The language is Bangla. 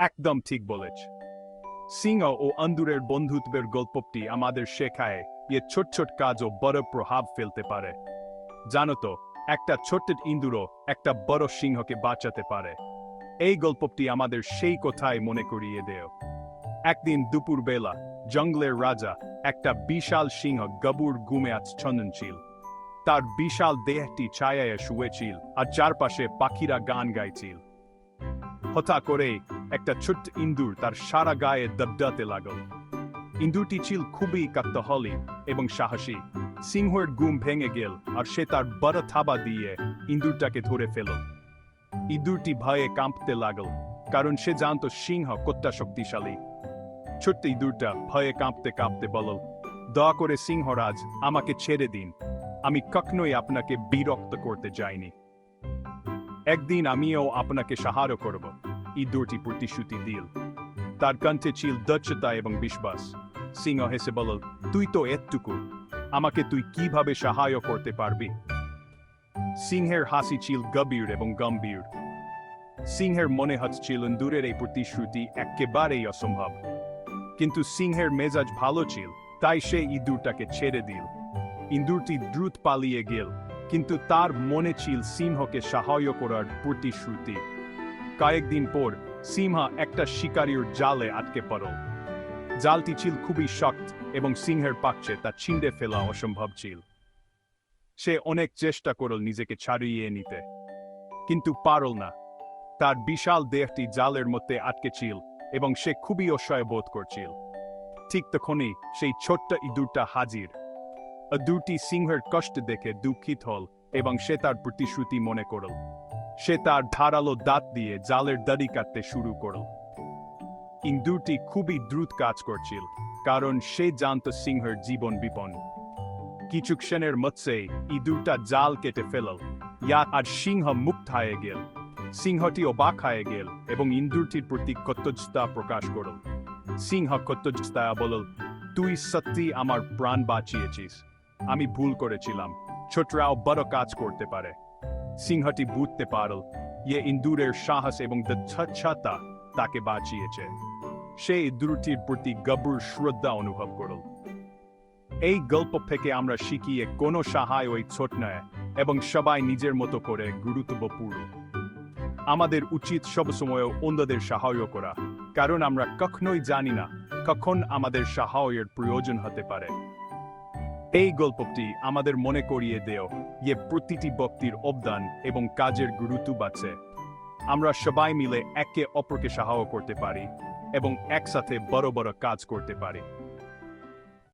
একদম ঠিক বলেছ। সিংহ ও ইঁদুরের বন্ধুত্বের গল্পটি আমাদের শেখায় যে ছোট ছোট কাজও বড় প্রভাব ফেলতে পারে। জানো তো, একটা ছোট্ট ইঁদুরও একটা বড় সিংহকে বাঁচাতে পারে। এই গল্পটি আমাদের সেই কথাই মনে করিয়ে দেয়। একদিন দুপুরবেলা জঙ্গলের রাজা একটা বিশাল সিংহ গভীর ঘুমে আচ্ছন্ন। তার বিশাল দেহটি ছায়ায় শুয়েছিল আর চারপাশে পাখিরা গান গাইছিল। হঠাৎ করে একটা ছোট্ট ইঁদুর তার সারা গায়ে দবদাতে লাগল। ইঁদুরটি ছিল খুবই কৌতূহলী এবং সাহসী। সিংহের ঘুম ভেঙে গেল আর সে তার বড় থাবা দিয়ে ইঁদুরটাকে ধরে ফেলল। ইঁদুরটি ভয়ে কাঁপতে লাগল, কারণ সে জানত সিংহ কতটা শক্তিশালী। ছোট্ট ইঁদুরটা ভয়ে কাঁপতে কাঁপতে বলল, দয়া করে সিংহরাজ, আমাকে ছেড়ে দিন। আমি কখনোই আপনাকে বিরক্ত করতে চাইনি। একদিন আমিও আপনাকে সাহায্য করব, ইঁদুরটি প্রতিশ্রুতি দিল। তার কণ্ঠে ছিল দৃঢ়তা এবং বিশ্বাস। সিংহ হেসে বলল, তুই তো এতটুকু, আমাকে তুই কিভাবে সাহায্য করতে পারবি? সিংহের হাসি ছিল গভীর এবং গম্ভীর। সিংহের মনে হচ্ছিল ইঁদুরের এই প্রতিশ্রুতি একেবারেই অসম্ভব। কিন্তু সিংহের মেজাজ ভালো ছিল, তাই সে ইঁদুরটাকে ছেড়ে দিল। ইঁদুরটি দ্রুত পালিয়ে গেল, কিন্তু তার মনে ছিল সিংহকে সাহায্য করার প্রতিশ্রুতি। কয়েকদিন পর সিংহ একটা শিকারীর জালে আটকে পড়ল। জালটি ছিল খুবই শক্ত এবং সিংহের পক্ষে তা ছিঁড়ে ফেলা অসম্ভব ছিল। সে অনেক চেষ্টা করল নিজেকে ছাড়িয়ে নিতে, কিন্তু পারল না। তার বিশাল দেহটি জালের মধ্যে আটকে ছিল এবং সে খুবই অসহায় বোধ করছিল। ঠিক তখনই সেই ছোট্ট ইঁদুরটা হাজির। ইঁদুরটি সিংহের কষ্ট দেখে দুঃখিত হল এবং সে তার প্রতিশ্রুতি মনে করল। সে তার ধারালো দাঁত দিয়ে জালের দড়ি কাটতে শুরু করল। ইঁদুরটি খুবই দ্রুত কাজ করছিল, কারণ সে জানত সিংহের জীবন বিপন্ন। কিছু ক্ষণের মধ্যে ইঁদুরটা জাল কেটে ফেলল, আর সিংহ মুক্ত হয়ে গেল। সিংহটি অবাক হয়ে গেল এবং ইঁদুরটির প্রতি কৃতজ্ঞতা প্রকাশ করল। সিংহ কৃতজ্ঞতা বলল, তুই সত্যি আমার প্রাণ বাঁচিয়েছিস। আমি ভুল করেছিলাম, ছোটরাও বড় কাজ করতে পারে। সিংহটি বুঝতে পারল যে ইঁদুরের সাহস এবং দক্ষতা তাকে বাঁচিয়েছে। সে ইঁদুরটির প্রতি গভীর শ্রদ্ধা অনুভব করল। এই গল্প থেকে আমরা শিখি যে কোনো সাহায্যই ছোট নয় এবং সবাই নিজের মতো করে গুরুত্বপূর্ণ। আমাদের উচিত সবসময় অন্যদের সাহায্য করা, কারণ আমরা কখনোই জানি না কখন আমাদের সাহায্যের প্রয়োজন হতে পারে। এই গল্পটি আমাদের মনে করিয়ে দেয় যে প্রতিটি ব্যক্তির অবদান এবং কাজের গুরুত্ব আছে। আমরা সবাই মিলে একে অপরকে সাহায্য করতে পারি এবং একসাথে বড় বড় কাজ করতে পারি।